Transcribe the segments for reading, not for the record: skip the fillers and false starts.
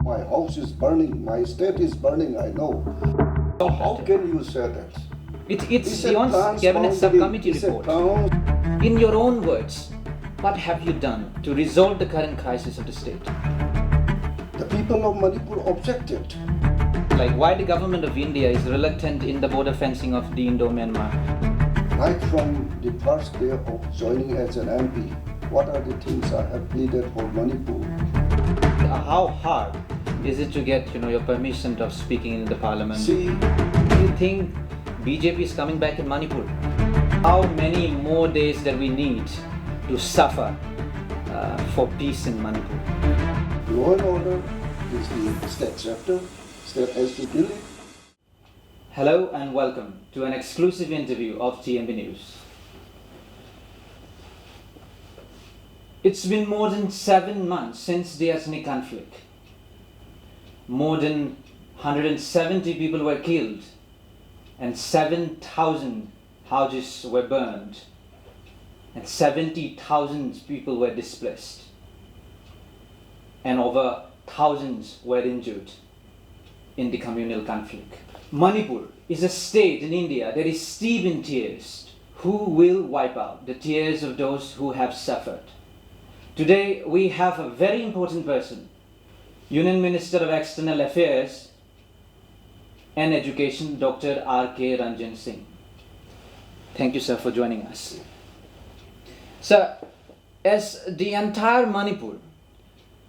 My house is burning, my state is burning, I know. So how can you say that? It's beyond cabinet subcommittee report. In your own words, what have you done to resolve the current crisis of the state? The people of Manipur objected. Like why the government of India is reluctant in the border fencing of the Indo-Myanmar? Right from the first day of joining as an MP, what are the things I have pleaded for Manipur? How hard is it to get your permission of speaking in the parliament? See, do you think BJP is coming back in Manipur? How many more days that we need to suffer for peace in Manipur? law and order is the state chapter. State has to deal it. Hello and welcome to an exclusive interview of TMB News. It's been more than 7 months since the ethnic conflict. More than 170 people were killed and 7,000 houses were burned and 70,000 people were displaced and over thousands were injured in the communal conflict. Manipur is a state in India that is steeped in tears. Who will wipe out the tears of those who have suffered? Today we have a very important person, Union Minister of External Affairs and Education, Dr. R.K. Ranjan Singh. Thank you, sir, for joining us. Sir, as the entire Manipur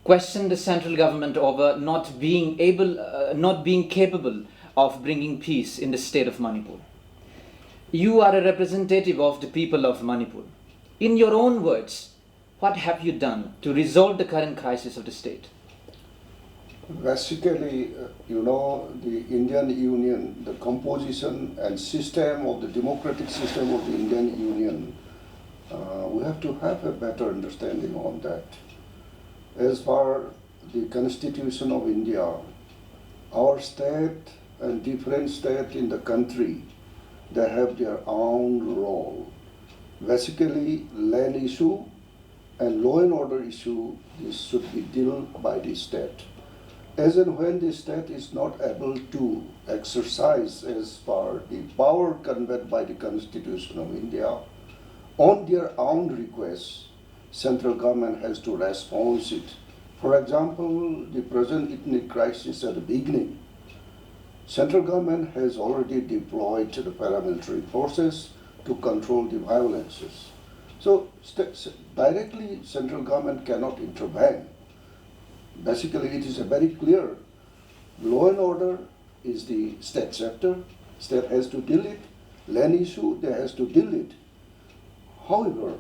questioned the central government over not being capable of bringing peace in the state of Manipur, you are a representative of the people of Manipur. In your own words, what have you done to resolve the current crisis of the state? Basically, the Indian Union, the composition and system of the democratic system of the Indian Union, we have to have a better understanding on that. As per the Constitution of India, our state and different states in the country, they have their own role. Basically, land issue and law and order issue, this should be dealt by the state. As and when the state is not able to exercise as per the power conferred by the Constitution of India, on their own request, central government has to respond it. For example, the present ethnic crisis at the beginning, central government has already deployed the paramilitary forces to control the violences. So directly central government cannot intervene. Basically, it is a very clear law and order is the state chapter. State has to deal it. Land issue, they has to deal it. However,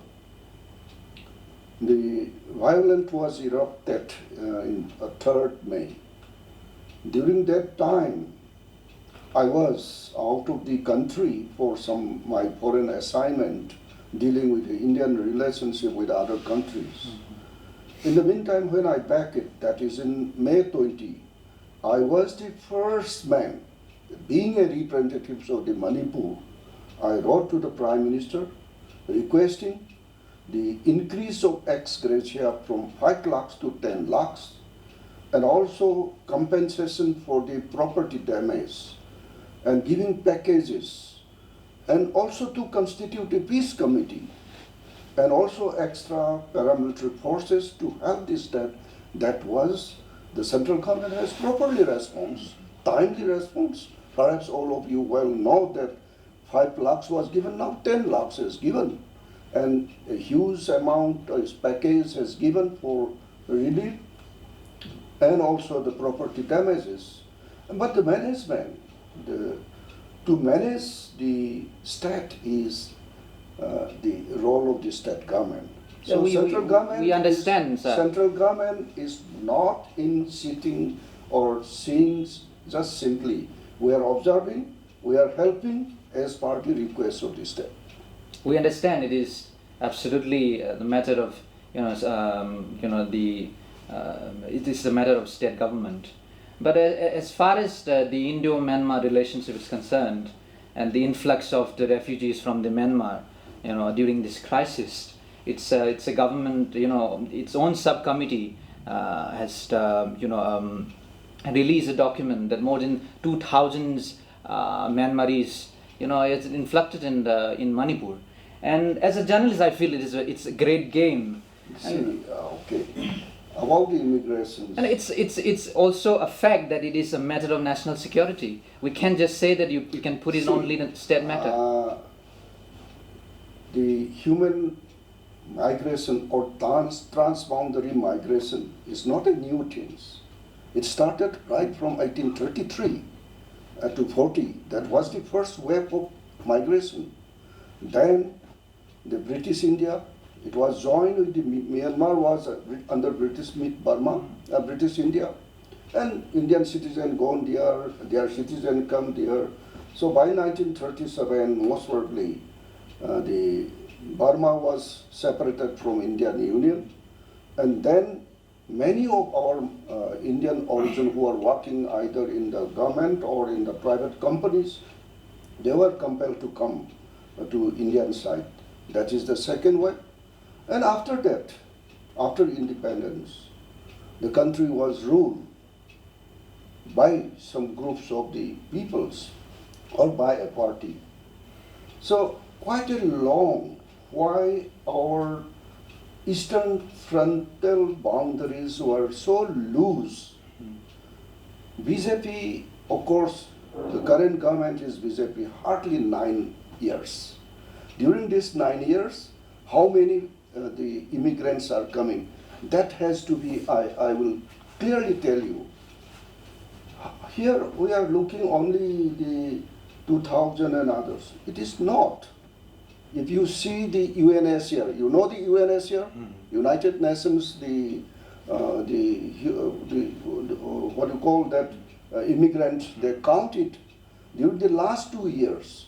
the violence was erupted in 3rd May. During that time, I was out of the country for my foreign assignment dealing with the Indian relationship with other countries. In the meantime, when I back it, that is in May 20, I was the first man, being a representative of the Manipur, I wrote to the Prime Minister requesting the increase of ex gratia from 5 lakhs to 10 lakhs and also compensation for the property damage and giving packages and also to constitute a peace committee and also extra paramilitary forces to help this state. That was the central government has properly response, timely response. Perhaps all of you well know that 5 lakhs was given, now 10 lakhs is given. And a huge amount of package has given for relief and also the property damages. But the management, to manage the state is the role of the state government. So we understand, sir. Central government is not in sitting or seeing just simply. We are observing, we are helping as per the request of the state. We understand it is absolutely the matter of it is the matter of state government. But as far as the Indo-Myanmar relationship is concerned, and the influx of the refugees from the Myanmar, during this crisis, it's a government, its own subcommittee has release a document that more than 2,000 Myanmaris, is inflicted in Manipur. And as a journalist, I feel it's a great game. See, okay, about the immigrations. And it's also a fact that it is a matter of national security. We can't just say that you can put it only in a state matter. The human migration or transboundary migration is not a new thing. It started right from 1833 to 40. That was the first wave of migration. Then the British India, it was joined with the Myanmar was under British Burma, British India, and Indian citizen gone there, their citizen come there. So by 1937, most probably, the Burma was separated from Indian Union, and then many of our Indian origin who are working either in the government or in the private companies, they were compelled to come to Indian side. That is the second way. And after that, after independence, the country was ruled by some groups of the peoples or by a party. So quite a long, why our eastern frontal boundaries were so loose. BJP, of course, the current government is BJP hardly 9 years. During these 9 years, how many the immigrants are coming? That has to be, I will clearly tell you. Here we are looking only the 2000 and others. It is not. If you see the UNHCR, you know the UNHCR, United Nations, the what do you call that, immigrants, they counted during the last 2 years,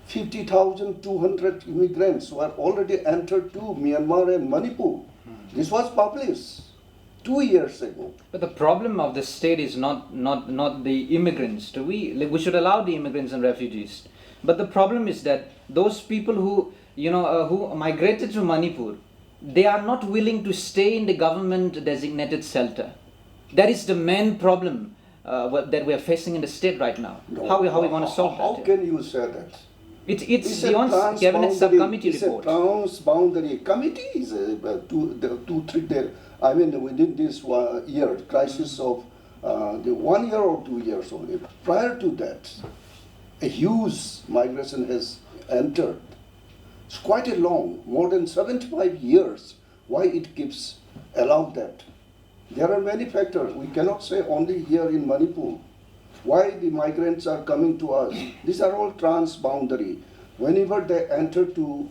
50,200 immigrants were already entered to Myanmar and Manipur. This was published 2 years ago. But the problem of the state is not the immigrants. We should allow the immigrants and refugees. But the problem is that those people who who migrated to Manipur, they are not willing to stay in the government designated shelter. That is the main problem that we are facing in the state right now. No, how we want to solve that? How can you say that? It's beyond cabinet subcommittee report. It's a transboundary committee. Is two, three days. I mean, within this year crisis of the 1 year or 2 years only. Prior to that, a huge migration has entered. It's quite a long, more than 75 years. Why it keeps allowed that? There are many factors. We cannot say only here in Manipur. Why the migrants are coming to us? These are all transboundary. Whenever they enter to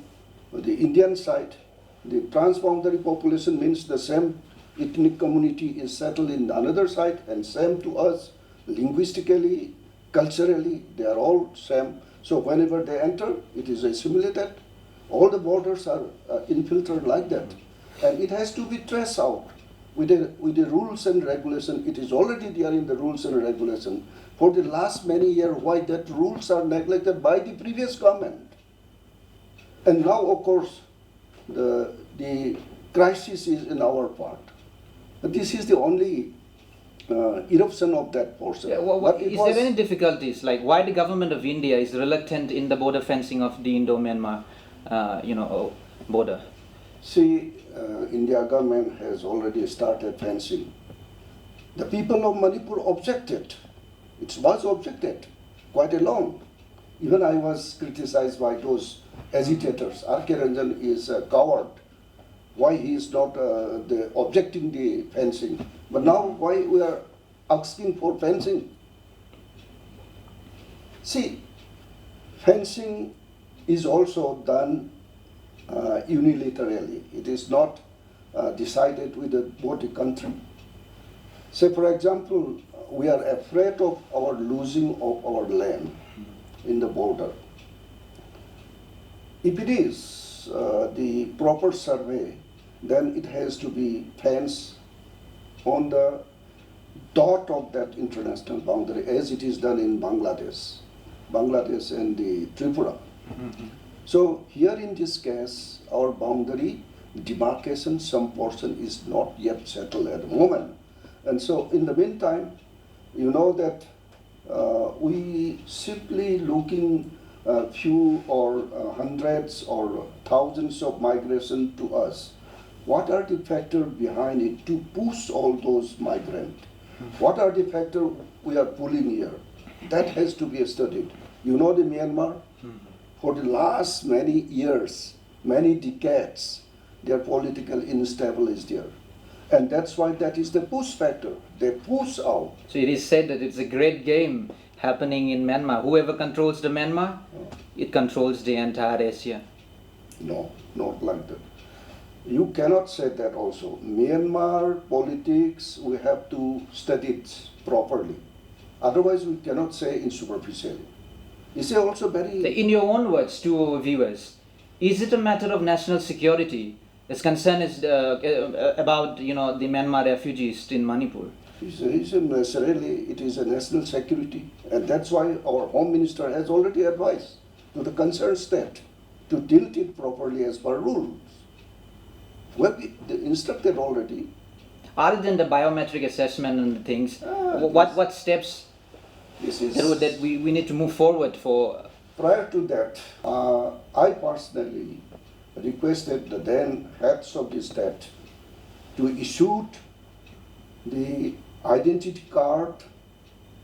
the Indian side, the transboundary population means the same ethnic community is settled in another side, and same to us linguistically, culturally, they are all same. So whenever they enter, it is assimilated. All the borders are infiltrated like that, and it has to be traced out with the rules and regulation. It is already there in the rules and regulation for the last many years. Why that rules are neglected by the previous government, and now of course the crisis is in our part. But this is the only eruption of that portion. Yeah, is there any difficulties, like why the government of India is reluctant in the border fencing of the Indo-Myanmar border? See, India government has already started fencing. The people of Manipur objected. It was objected quite a long. Even I was criticized by those agitators. R.K. Ranjan is a coward. Why he is not objecting the fencing? But now why we are asking for fencing? See, fencing is also done unilaterally. It is not decided with both the country. Say, for example, we are afraid of our losing of our land in the border. If it is the proper survey, then it has to be fenced on the dot of that international boundary, as it is done in Bangladesh and the Tripura. So here in this case, our boundary demarcation, some portion is not yet settled at the moment. And so in the meantime, You know that we simply looking few or hundreds or thousands of migration to us. What are the factors behind it to push all those migrants? What are the factors we are pulling here? That has to be studied. You know the Myanmar? For the last many years, many decades, their political instability is there. And that's why that is the push factor. They push out. So it is said that it's a great game happening in Myanmar. Whoever controls the Myanmar, it controls the entire Asia. No, not like that. You cannot say that also. Myanmar politics, we have to study it properly. Otherwise, we cannot say in superficially. Is it also very... In your own words to our viewers, is it a matter of national security? Its concern is about the Myanmar refugees in Manipur. It is a national security, and that's why our Home Minister has already advised to the concerned state to deal it properly as per rules. We have instructed already. Other than the biometric assessment and things, what steps that we need to move forward for? Prior to that, I personally requested the then heads of the state to issue the identity card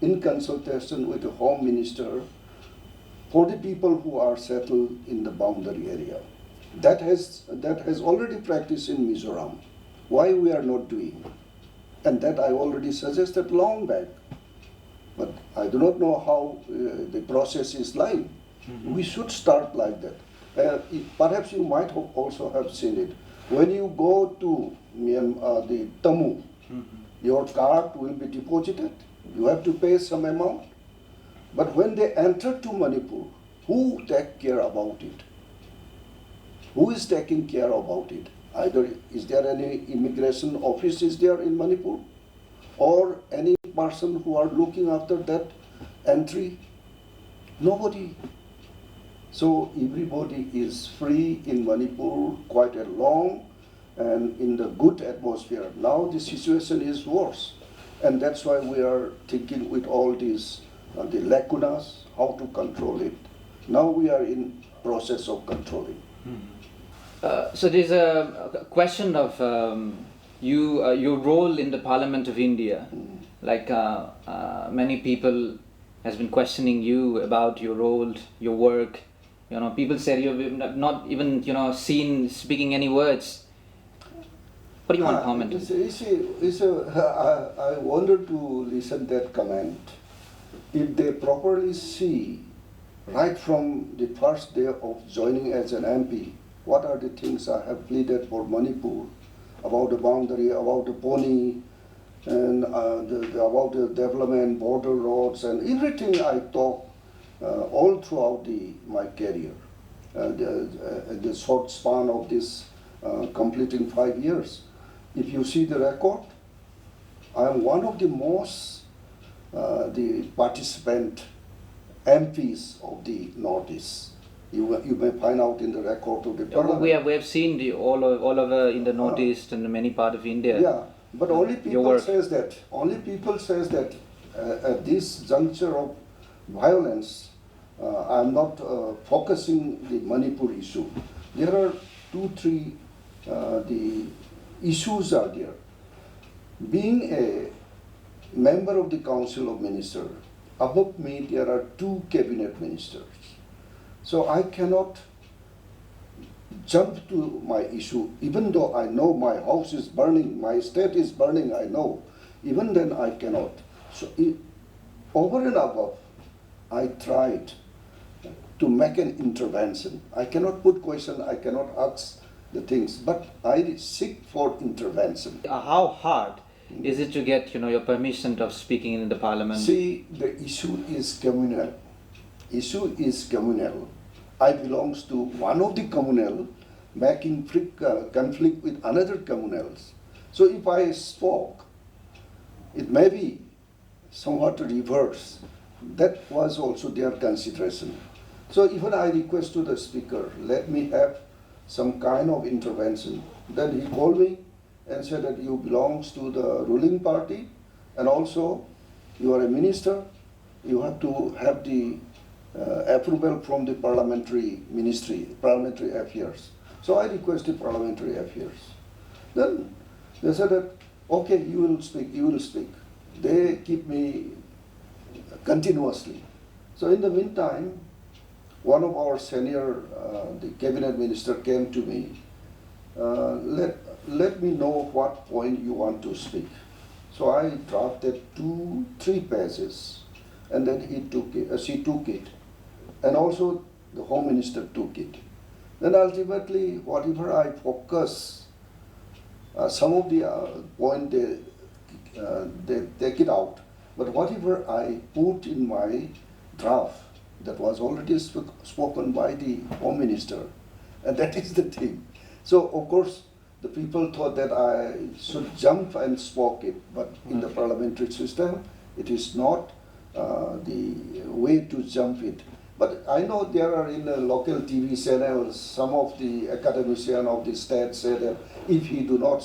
in consultation with the Home Minister for the people who are settled in the boundary area. That has already practiced in Mizoram. Why we are not doing? And that I already suggested long back. But I do not know how the process is like. We should start like that. Perhaps you might also have seen it. When you go to the Tamu, your card will be deposited. You have to pay some amount. But when they enter to Manipur, who take care about it? Who is taking care about it? Either is there any immigration office is there in Manipur, or any person who are looking after that entry? Nobody. So everybody is free in Manipur quite a long and in the good atmosphere. Now the situation is worse, and that's why we are thinking with all these the lacunas, how to control it. Now we are in process of controlling. So there's a question of your role in the Parliament of India. Like many people has been questioning you about your role, your work. People said you've not even seen speaking any words. What do you want to comment? I wonder to listen that comment. If they properly see right from the first day of joining as an MP, what are the things I have pleaded for Manipur, about the boundary, about the pony, and about the development, border roads, and everything I talk all throughout my career, the short span of this completing 5 years. If you see the record, I am one of the most the participant MPs of the Northeast. You may find out in the record of the Parliament. We have seen all over in the Northeast and many part of India. Yeah, but only people says that at this juncture of violence, I am not focusing the Manipur issue. There are 2-3 the issues are there. Being a member of the Council of Ministers, above me there are 2 cabinet ministers. So I cannot jump to my issue, even though I know my house is burning, my state is burning, I know. Even then I cannot. So over and above, I tried to make an intervention. I cannot put question, I cannot ask the things, but I seek for intervention. How hard is it to get your permission of speaking in the Parliament? See, the issue is communal. Issue is communal. I belongs to one of the communal making conflict with another communals. So if I spoke, it may be somewhat reverse. That was also their consideration. So even I request to the speaker, let me have some kind of intervention. Then he called me and said that you belongs to the ruling party, and also You are a minister, you have to have the approval from the parliamentary ministry, parliamentary affairs. So I requested parliamentary affairs. Then they said that, okay, you will speak, you will speak. They keep me continuously. So in the meantime, one of our senior, the cabinet minister came to me, let me know what point you want to speak. So I drafted 3 pages, and then she took it, and also the home minister took it. Then ultimately, whatever I focus, some of the point they take it out, but whatever I put in my draft, that was already spoken by the home minister, and that is the thing. So of course, the people thought that I should jump and spoke it, but in the parliamentary system, it is not the way to jump it. But I know there are in the local TV channels, some of the academicians of the state say that if he do not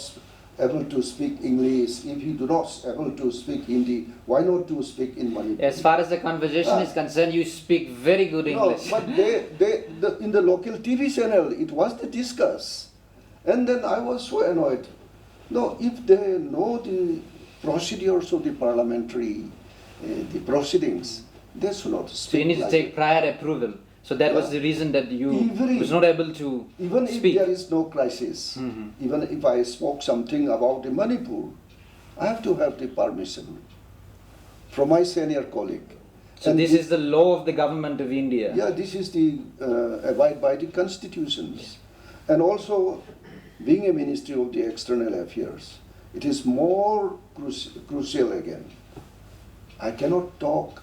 able to speak English, if he do not able to speak Hindi, why not to speak in Manipuri? As far as the conversation is concerned, you speak very good English. No, but in the local TV channel, it was the discuss. And then I was so annoyed. No, if they know the procedures of the parliamentary, the proceedings, they should not speak. So you need to take prior approval. So that was the reason that you was not able to even speak. If there is no crisis, even if I spoke something about the Manipur, I have to have the permission from my senior colleague. So And this is the law of the government of India. Yeah, this is the abide by the constitutions. And also, being a Ministry of the External Affairs, it is more crucial again. I cannot talk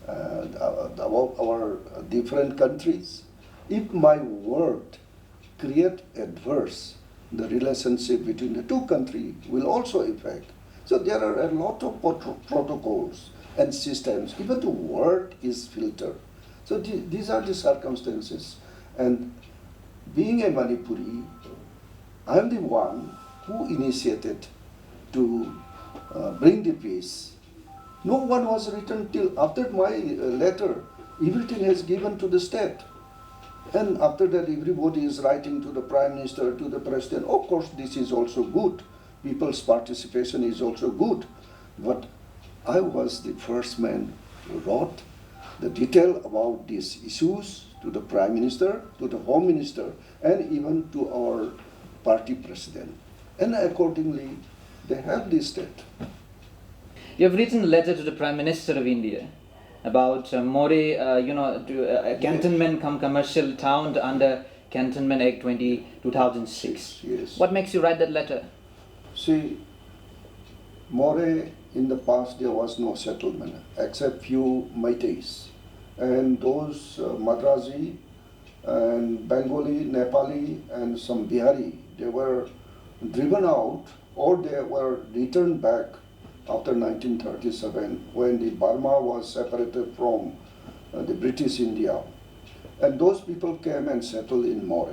about our different countries. If my word create adverse, the relationship between the two countries will also affect. So there are a lot of protocols and systems. Even the word is filtered. So these are the circumstances. And being a Manipuri, I am the one who initiated to bring the peace. No one was written till after my letter. Everything has given to the state. And after that, everybody is writing to the Prime Minister, to the President. Of course, this is also good. People's participation is also good. But I was the first man who wrote the detail about these issues to the Prime Minister, to the Home Minister, and even to our party president. And accordingly, they have this state. You have written a letter to the Prime Minister of India about More, a cantonment come commercial town under Cantonment Act 2006. Yes. What makes you write that letter? See, More, in the past there was no settlement except few Meiteis. And those Madrasi and Bengali, Nepali and some Bihari, they were driven out or they were returned back after 1937 when the Burma was separated from the British India. And those people came and settled in More.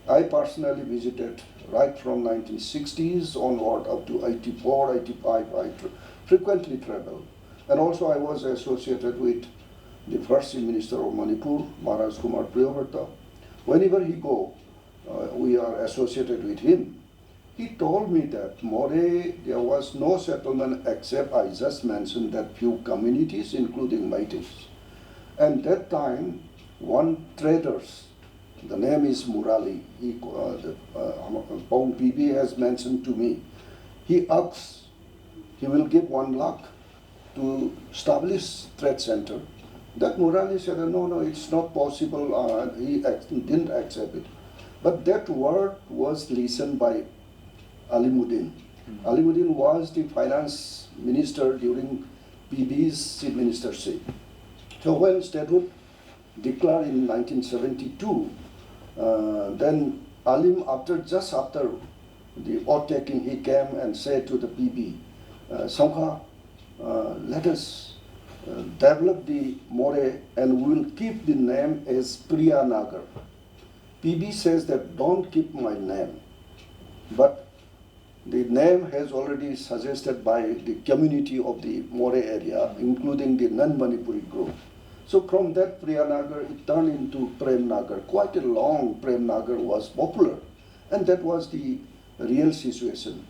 I personally visited right from 1960s onward up to 84, 85, I frequently traveled. And also I was associated with the first Minister of Manipur, Maharaj Kumar Priyavrata. Whenever he go, we are associated with him. He told me that More, there was no settlement except I just mentioned that few communities, including Meiteis. And that time, one traders, the name is Murali, Pong PB has mentioned to me, he asks, he will give 1 lakh to establish trade center. That Murali said, no, it's not possible, he didn't accept it. But that word was listened by Alimuddin. Alimuddin was the finance minister during PB's chief ministership. So when statehood declared in 1972, then Alim, just after the oath taking, he came and said to the PB, Sangha, let us develop the More and we will keep the name as Priya Nagar. PB says that don't keep my name, but The name has already suggested by the community of the More area, including the non-Manipuri group. So from that Priyanagar, it turned into Prem Nagar. Quite a long Prem Nagar was popular, and that was the real situation.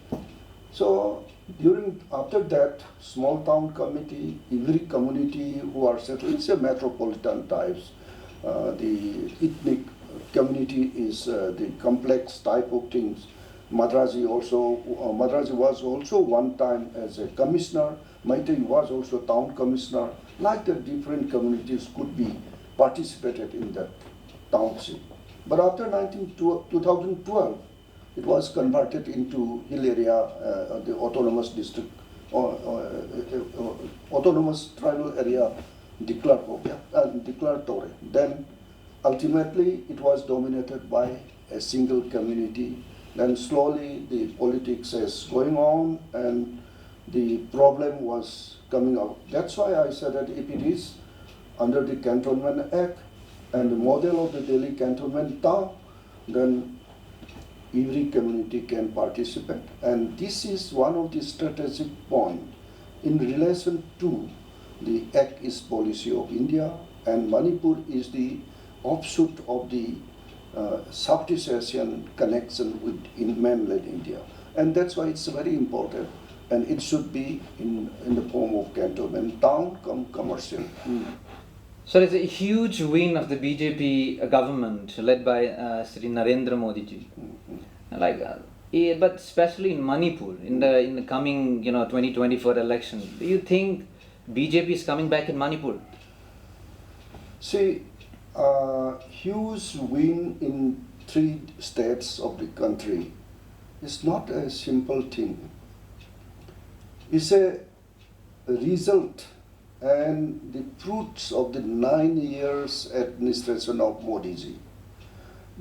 So after that, small town committee, every community who are settled, it's a metropolitan types. The ethnic community is the complex type of things. Madrasi was also one time as a commissioner. Maitai was also town commissioner. Like the different communities could be participated in that township. But after 2012, it was converted into hill area, the autonomous district, autonomous tribal area declared Tore. Then ultimately it was dominated by a single community. Then slowly the politics is going on and the problem was coming out. That's why I said that if it is under the Cantonment Act and the model of the Delhi Cantonment Town, then every community can participate. And this is one of the strategic points in relation to the Act East policy of India, and Manipur is the offshoot of the Southeast Asian connection with in mainland India. And that's why it's very important, and it should be in the form of cantonment town come commercial. So it's a huge win of the BJP government led by Sri Narendra Modi ji. But especially in Manipur, in the coming 2024 election, do you think BJP is coming back in Manipur? See, huge win in 3 states of the country is not a simple thing. It's a result and the fruits of the 9 years administration of Modi ji.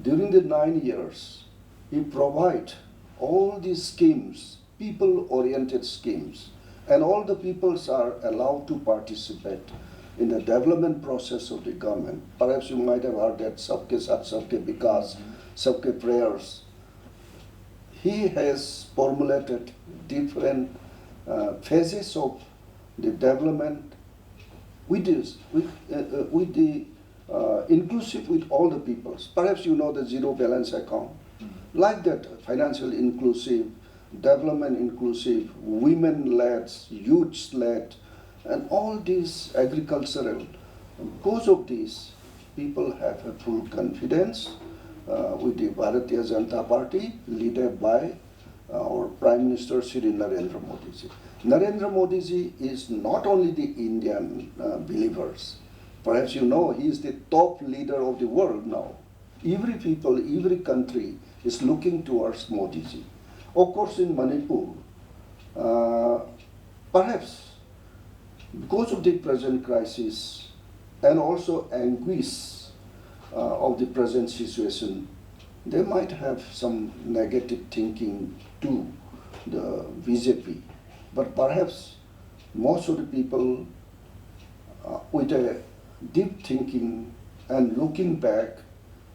During the 9 years, he provided all these schemes, people-oriented schemes, and all the peoples are allowed to participate in the development process of the government. Perhaps you might have heard that Sabke Saath Sabke Vikas, Sabke Prayers. He has formulated different phases of the development inclusive with all the peoples. Perhaps you know the zero balance account. Like that, financial inclusive, development inclusive, women-led, youth-led, and all these agricultural. Because of this, people have a full confidence with the Bharatiya Janata Party, led by our Prime Minister Sri Narendra Modi ji. Narendra Modi ji is not only the Indian believers. Perhaps you know he is the top leader of the world now. Every people, every country is looking towards Modi ji. Of course, in Manipur, perhaps because of the present crisis and also anguish of the present situation, they might have some negative thinking to the BJP. But perhaps most of the people with a deep thinking and looking back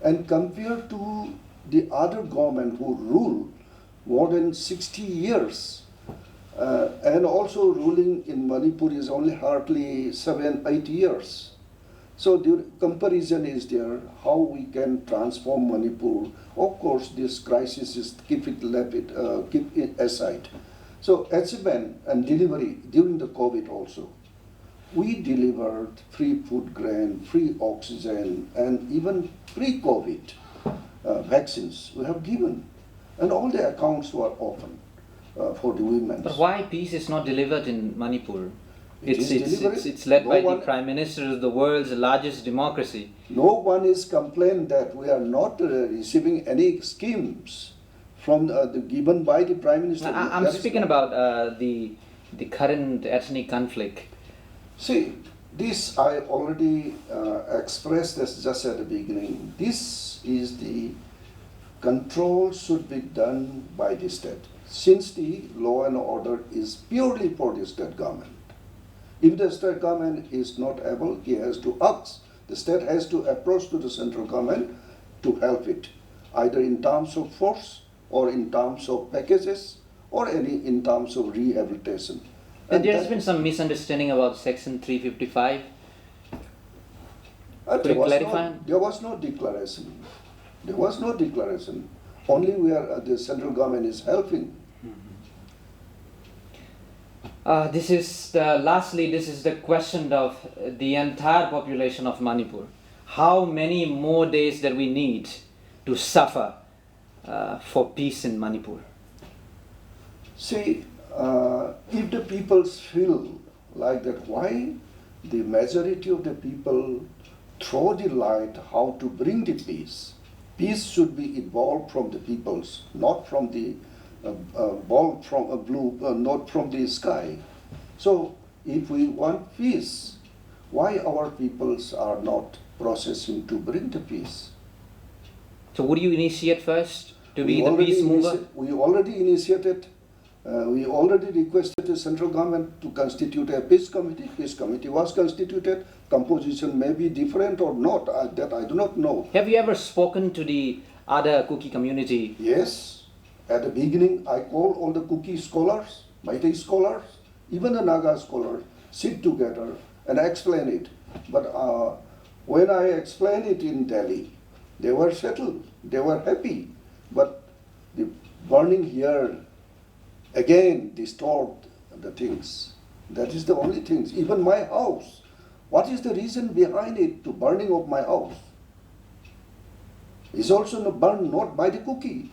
and compared to the other government who ruled more than 60 years, and also ruling in Manipur is only hardly 7-8 years. So the comparison is there, how we can transform Manipur. Of course, this crisis is keep it aside. So achievement and delivery during the COVID also. We delivered free food grain, free oxygen, and even free COVID vaccines we have given. And all the accounts were open for the women. But why peace is not delivered in Manipur? It's led No by one- the Prime Minister of the world's largest democracy. No one is complaining that we are not receiving any schemes from given by the Prime Minister. I'm That is speaking not- about the current ethnic conflict. See, this I already expressed this just at the beginning. This is the control should be done by the state, since the law and order is purely for the state government. If the state government is not able, he has to ask. The state has to approach to the central government to help it, either in terms of force or in terms of packages or any in terms of rehabilitation. But there has that- been some misunderstanding about Section 355. There Could you was clarify? there was no declaration. There was no declaration. Only where the central government is helping. Lastly, this is the question of the entire population of Manipur. How many more days that we need to suffer for peace in Manipur? See, if the people feel like that, why the majority of the people throw the light how to bring the peace? Peace should be evolved from the peoples, not from the ball from a blue, not from the sky. So, if we want peace, why our peoples are not processing to bring the peace? So would you initiate first to be the peace mover? We already initiated. We already requested the central government to constitute a peace committee. Peace committee was constituted. Composition may be different or not. That I do not know. Have you ever spoken to the other Kuki community? Yes. At the beginning, I called all the Kuki scholars, Meitei scholars, even the Naga scholars, sit together and explain it. But when I explained it in Delhi, they were settled. They were happy. But the burning here again disturbed the things. That is the only thing. Even my house. What is the reason behind it to burning of my house? It's also burned not by the Kuki.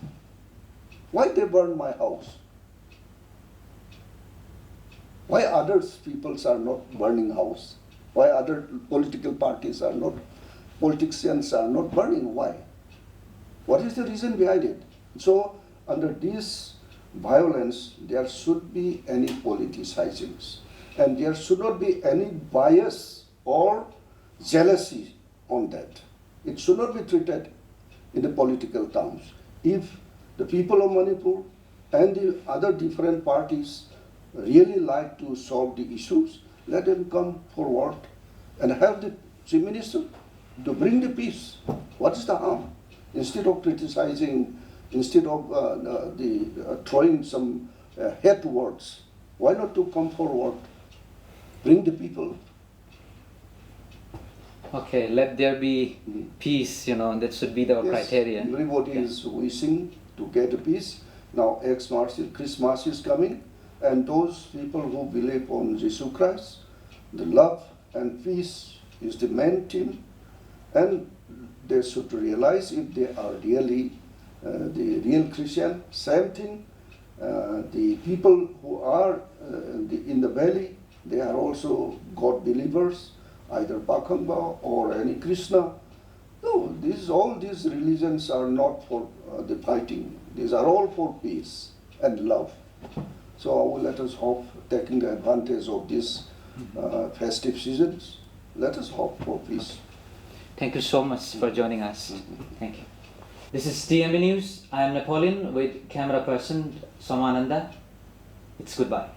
Why they burn my house? Why other peoples are not burning house? Why other political parties are not, politicians are not burning? Why? What is the reason behind it? So under this violence, there should be any politicizing, and there should not be any bias or jealousy on that. It should not be treated in the political terms. If the people of Manipur and the other different parties really like to solve the issues, let them come forward and help the Chief Minister to bring the peace. What is the harm? Instead of criticizing, instead of throwing some hate words, why not to come forward, bring the people? Okay, let there be peace, that should be the criteria. Everybody is wishing to get peace. Now, Christmas is coming, and those people who believe on Jesus Christ, the love and peace is the main theme, and they should realize if they are really the real Christian. Same thing, the people who are in the valley, they are also God believers, either Pakhamba or any Krishna. No, all these religions are not for the fighting. These are all for peace and love. So let us hope, taking the advantage of these festive seasons, let us hope for peace. Thank you so much for joining us. Thank you. This is TMB News. I am Napoleon with camera person Somananda. It's goodbye.